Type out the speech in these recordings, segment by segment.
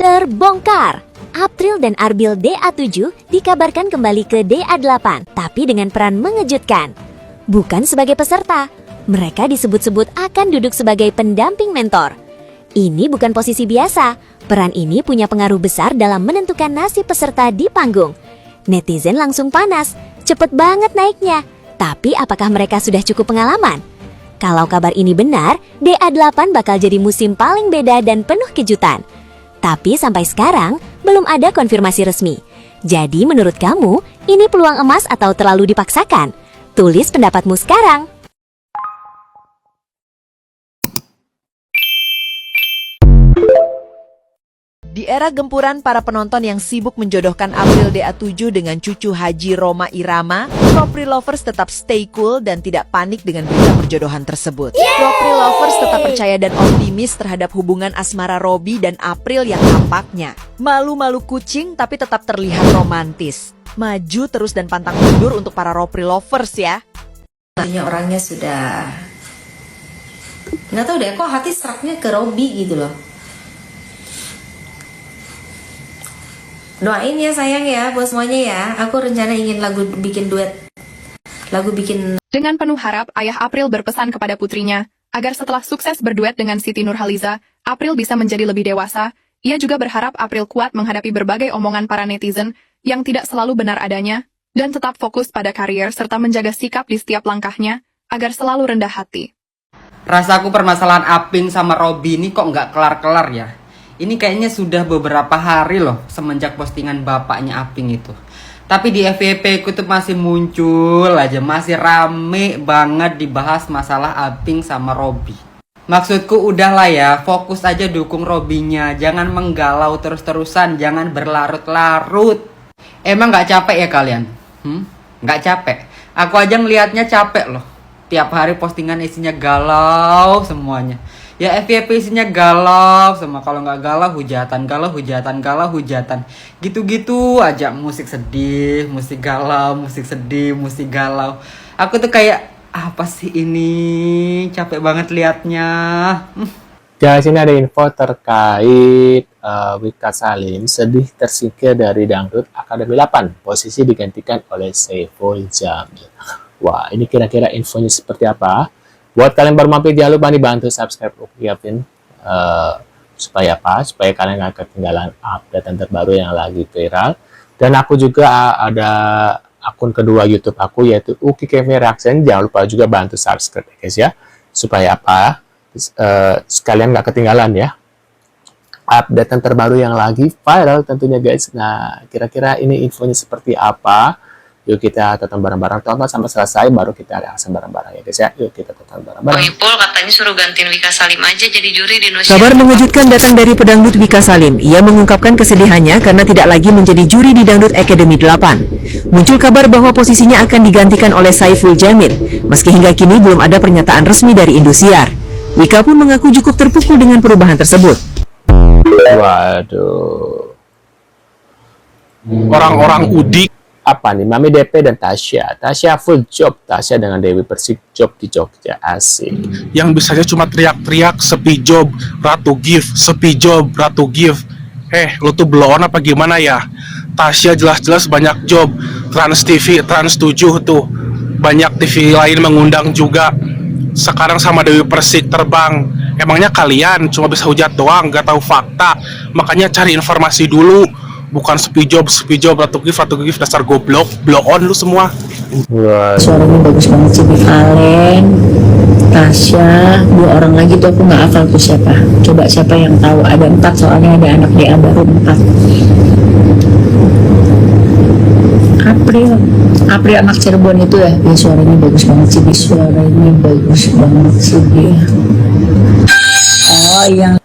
Terbongkar! April dan Arbil DA7 dikabarkan kembali ke DA8, tapi dengan peran mengejutkan. Bukan sebagai peserta, mereka disebut-sebut akan duduk sebagai pendamping mentor. Ini bukan posisi biasa, peran ini punya pengaruh besar dalam menentukan nasib peserta di panggung. Netizen langsung panas, cepet banget naiknya. Tapi apakah mereka sudah cukup pengalaman? Kalau kabar ini benar, DA8 bakal jadi musim paling beda dan penuh kejutan. Tapi sampai sekarang, belum ada konfirmasi resmi. Jadi menurut kamu, ini peluang emas atau terlalu dipaksakan? Tulis pendapatmu sekarang. Di era gempuran para penonton yang sibuk menjodohkan April DA7 dengan cucu Haji Roma Irama, Ropri Lovers tetap stay cool dan tidak panik dengan berita perjodohan tersebut. Ropri Lovers tetap percaya dan optimis terhadap hubungan asmara Robby dan April yang tampaknya malu-malu kucing tapi tetap terlihat romantis. Maju terus dan pantang mundur untuk para Ropri Lovers ya. Orangnya sudah nggak tahu deh, kok hati seraknya ke Robby gitu loh. Doain ya sayang ya buat semuanya ya. Aku rencana ingin bikin duet. Dengan penuh harap, ayah April berpesan kepada putrinya, agar setelah sukses berduet dengan Siti Nurhaliza, April bisa menjadi lebih dewasa. Ia juga berharap April kuat menghadapi berbagai omongan para netizen yang tidak selalu benar adanya, dan tetap fokus pada karier serta menjaga sikap di setiap langkahnya, agar selalu rendah hati. Rasaku permasalahan Aping sama Robby ini kok nggak kelar-kelar ya. Ini kayaknya sudah beberapa hari loh semenjak postingan bapaknya Aping itu. Tapi di FYP ku tuh masih muncul aja, masih rame banget dibahas masalah Aping sama Robby. Maksudku udahlah ya, fokus aja dukung Robby-nya. Jangan menggalau terus-terusan, jangan berlarut-larut. Emang nggak capek ya kalian? Nggak capek? Aku aja ngelihatnya capek loh. Tiap hari postingan isinya galau semuanya. Ya FYP isinya galau sama, kalau nggak galau hujatan, galau hujatan, galau hujatan. Gitu-gitu aja, musik sedih, musik galau, musik sedih, musik galau. Aku tuh kayak, apa sih ini? Capek banget liatnya. Guys, ini ada info terkait Wika Salim sedih tersingkir dari Dangdut Akademi 8. Posisi digantikan oleh Saiful Jamil. Wah, ini kira-kira infonya seperti apa? Buat kalian baru mampir, jangan lupa dibantu subscribe Ukiyapin supaya apa? Supaya kalian gak ketinggalan update terbaru yang lagi viral. Dan aku juga ada akun kedua YouTube aku, yaitu Uki Kevin Reaction. Jangan lupa juga bantu subscribe guys ya, supaya apa? Sekalian gak ketinggalan ya update terbaru yang lagi viral tentunya guys. Nah, kira-kira ini infonya seperti apa? Yuk kita tonton bareng-bareng, tonton sampai selesai baru kita reaksi bareng-bareng ya guys ya. Yuk kita tonton bareng-bareng. Ipul katanya suruh gantiin Wika Salim aja jadi juri di Indonesia. Kabar mengejutkan datang dari pedangdut Wika Salim. Ia mengungkapkan kesedihannya karena tidak lagi menjadi juri di Dangdut Academy 8. Muncul kabar bahwa posisinya akan digantikan oleh Saiful Jamil. Meski hingga kini belum ada pernyataan resmi dari Indosiar. Wika pun mengaku cukup terpukul dengan perubahan tersebut. Waduh. Orang-orang udik. Apa nih, Mami DP dan Tasya. Tasya full job, Tasya dengan Dewi Persik job di Jogja, asik. Yang bisanya cuma teriak-teriak, sepi job, Ratu give, sepi job, Ratu give. Lu tuh blow on apa gimana ya? Tasya jelas-jelas banyak job, Trans TV, Trans 7 tuh. Banyak TV lain mengundang juga. Sekarang sama Dewi Persik terbang. Emangnya kalian cuma bisa hujat doang, gak tahu fakta. Makanya cari informasi dulu. Bukan sepi job, Ratu give, dasar goblok, blow on lu semua. Suaranya bagus banget sih, Valen, Tasya, 2 orang lagi tuh aku nggak hafal tuh siapa. Coba siapa yang tahu? Ada 4 soalnya, ada anak DA baru 4. April anak Cirebon itu ya, dia suaranya bagus banget sih, dia. Oh yang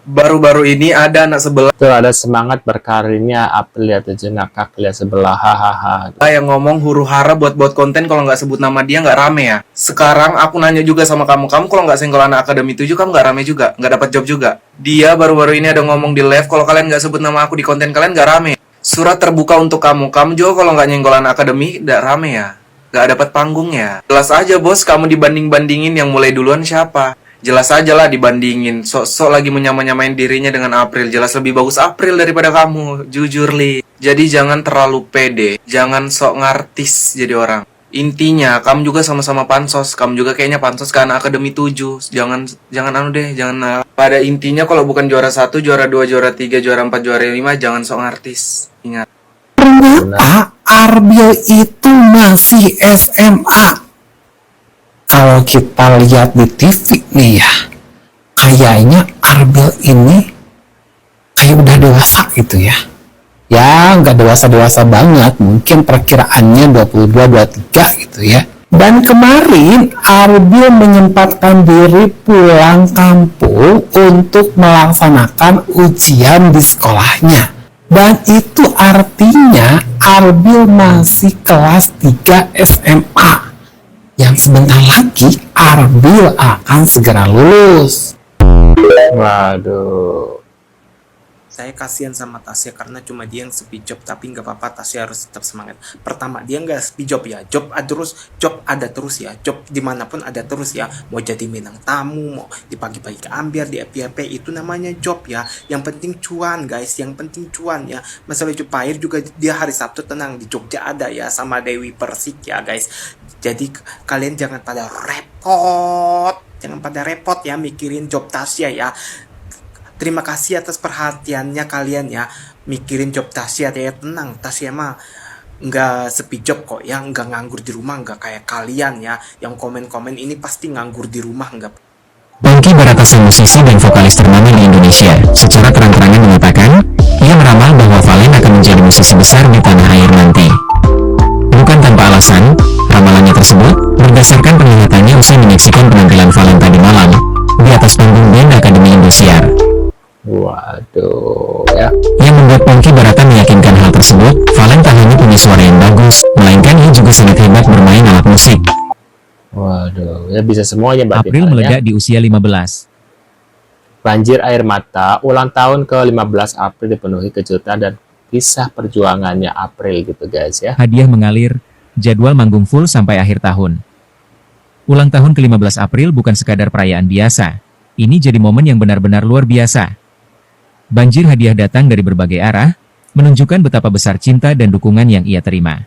baru-baru ini ada anak sebelah Tuh ada semangat berkarirnya April atau jenaka lihat sebelah, hahaha. yang ngomong huru hara buat konten, kalau nggak sebut nama dia nggak rame ya. Sekarang aku nanya juga sama kamu kalau nggak senggol anak Akademi 7 kamu nggak rame juga, nggak dapat job juga. Dia baru-baru ini ada ngomong di live, kalau kalian nggak sebut nama aku di konten kalian nggak rame. Surat terbuka untuk kamu juga kalau nggak nyenggol anak Akademi nggak rame ya, nggak dapat panggung ya. Jelas aja bos, kamu dibanding-bandingin yang mulai duluan siapa. Jelas aja lah dibandingin. Sok-sok lagi menyamain dirinya dengan April. Jelas lebih bagus April daripada kamu. Jujur, Li. Jadi jangan terlalu pede. Jangan sok ngartis jadi orang. Intinya, kamu juga sama-sama pansos. Kamu juga kayaknya pansos ke anak Akademi 7. Jangan pada intinya kalau bukan juara 1, juara 2, juara 3, juara 4, juara 5, jangan sok ngartis. Ingat. Ternyata Arbil itu masih SMA. Kalau kita lihat di TV nih ya, kayaknya Arbil ini kayak udah dewasa gitu ya. Ya, nggak dewasa-dewasa banget, mungkin perkiraannya 22-23 gitu ya. Dan kemarin Arbil menyempatkan diri pulang kampung untuk melaksanakan ujian di sekolahnya. Dan itu artinya Arbil masih kelas 3 SMA. Yang sebentar lagi Arbil akan segera lulus. Waduh. Saya kasihan sama Tasya karena cuma dia yang sepi job, tapi nggak apa-apa, Tasya harus tetap semangat. Pertama, dia nggak sepi job ya, job ada terus ya, job dimanapun ada terus ya. Mau jadi bintang tamu, mau di pagi-pagi ke Ambiar, di FYP, itu namanya job ya. Yang penting cuan guys, yang penting cuan ya. Masalah job air juga dia hari Sabtu tenang di Jogja ada ya, sama Dewi Persik ya guys. Jadi kalian jangan pada repot ya mikirin job Tasya ya. Terima kasih atas perhatiannya kalian ya. Mikirin job Tasya ya, tenang. Tasya mah nggak sepi job kok ya, nggak nganggur di rumah, nggak kayak kalian ya. Yang komen-komen ini pasti nganggur di rumah nggak. Ponky Baratasa, musisi dan vokalis ternama di Indonesia, secara terang-terangan mengatakan, ia meramal bahwa Valen akan menjadi musisi besar di tanah air nanti. Bukan tanpa alasan, ramalannya tersebut berdasarkan penglihatannya usai menyaksikan penampilan Valen tadi malam di atas panggung band Akademi Indosiar. Waduh, ya. Yang membuat Ponky Barata meyakinkan hal tersebut, Valen tak hanya punya suara yang bagus, melainkan ia juga sangat hebat bermain alat musik. Waduh, ya bisa semuanya berarti. April meledak di usia 15. Banjir air mata, ulang tahun ke-15 April dipenuhi kejutan dan kisah perjuangannya April gitu guys ya. Hadiah mengalir, jadwal manggung full sampai akhir tahun. Ulang tahun ke-15 April bukan sekadar perayaan biasa. Ini jadi momen yang benar-benar luar biasa. Banjir hadiah datang dari berbagai arah, menunjukkan betapa besar cinta dan dukungan yang ia terima.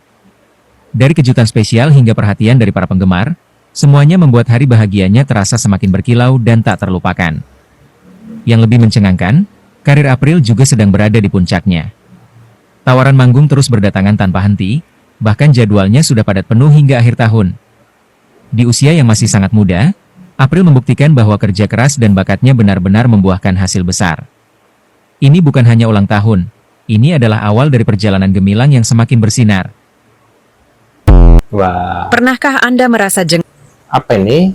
Dari kejutan spesial hingga perhatian dari para penggemar, semuanya membuat hari bahagianya terasa semakin berkilau dan tak terlupakan. Yang lebih mencengangkan, karir April juga sedang berada di puncaknya. Tawaran manggung terus berdatangan tanpa henti, bahkan jadwalnya sudah padat penuh hingga akhir tahun. Di usia yang masih sangat muda, April membuktikan bahwa kerja keras dan bakatnya benar-benar membuahkan hasil besar. Ini bukan hanya ulang tahun, ini adalah awal dari perjalanan gemilang yang semakin bersinar. Wah. Pernahkah Anda merasa jengah? Apa ini?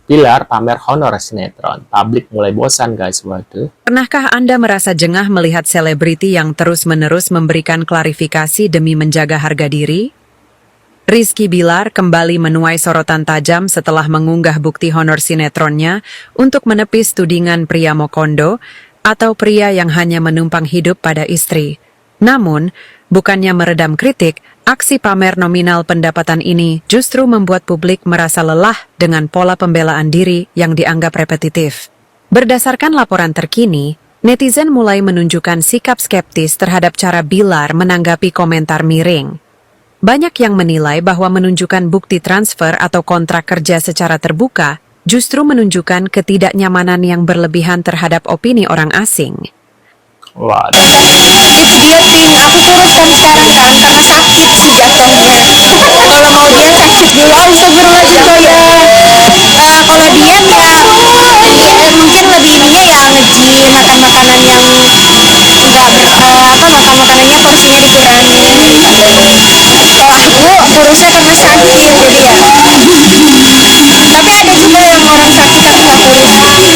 Pilar pamer honor sinetron. Publik mulai bosan guys, waduh. Pernahkah Anda merasa jengah melihat selebriti yang terus-menerus memberikan klarifikasi demi menjaga harga diri? Rizky Bilar kembali menuai sorotan tajam setelah mengunggah bukti honor sinetronnya untuk menepis tudingan pria Mokondo atau pria yang hanya menumpang hidup pada istri. Namun, bukannya meredam kritik, aksi pamer nominal pendapatan ini justru membuat publik merasa lelah dengan pola pembelaan diri yang dianggap repetitif. Berdasarkan laporan terkini, netizen mulai menunjukkan sikap skeptis terhadap cara Bilar menanggapi komentar miring. Banyak yang menilai bahwa menunjukkan bukti transfer atau kontrak kerja secara terbuka justru menunjukkan ketidaknyamanan yang berlebihan terhadap opini orang asing. Waduh. Dia ting, aku turut kan sekarang kan karena sakit sih jatuhnya. Kalau mau dia sakit dulu, astagfirullahaladzim ya. Kalau dia ya mungkin lebih ininya ya nge-gym, makan makanan yang makan makanannya porsinya dikurangi. Kalau aku kurusnya karena sakit jadi ya. Tapi ada juga yang orang sakit tapi nggak kurus.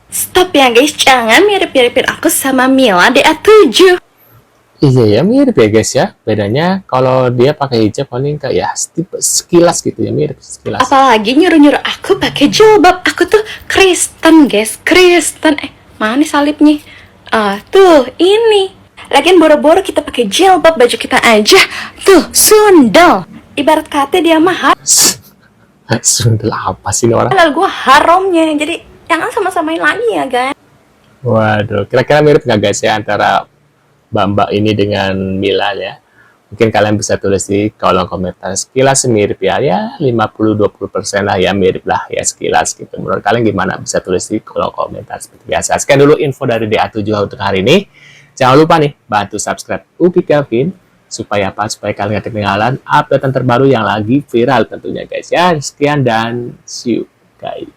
Stop ya guys, jangan mirip-miripin aku sama Mila DA7. Iya ya, mirip ya guys ya. Bedanya kalau dia pakai hijab paling kayak ya sekilas gitu ya, mirip sekilas. Apalagi nyuruh-nyuruh aku pakai jilbab. Aku tuh Kristen guys, Kristen. Mana salibnya? Tuh, ini. Lagian boro-boro kita pakai jilbab baju kita aja. Tuh, sundel. Ibarat kata dia mah Sundel apa sih ini orang? halal, gua haramnya. Jadi jangan sama-samain lagi ya, guys. Waduh, kira-kira mirip nggak guys ya antara Mbak ini dengan Mila ya? Mungkin kalian bisa tulis di kolom komentar sekilas mirip ya, 50-20% lah ya, mirip lah ya sekilas gitu. Menurut kalian gimana? Bisa tulis di kolom komentar seperti biasa. Sekian dulu info dari DA7 untuk hari ini. Jangan lupa nih, bantu subscribe Upi Kevin, supaya apa? Supaya kalian gak ketinggalan update terbaru yang lagi viral tentunya guys ya. Sekian dan see you guys.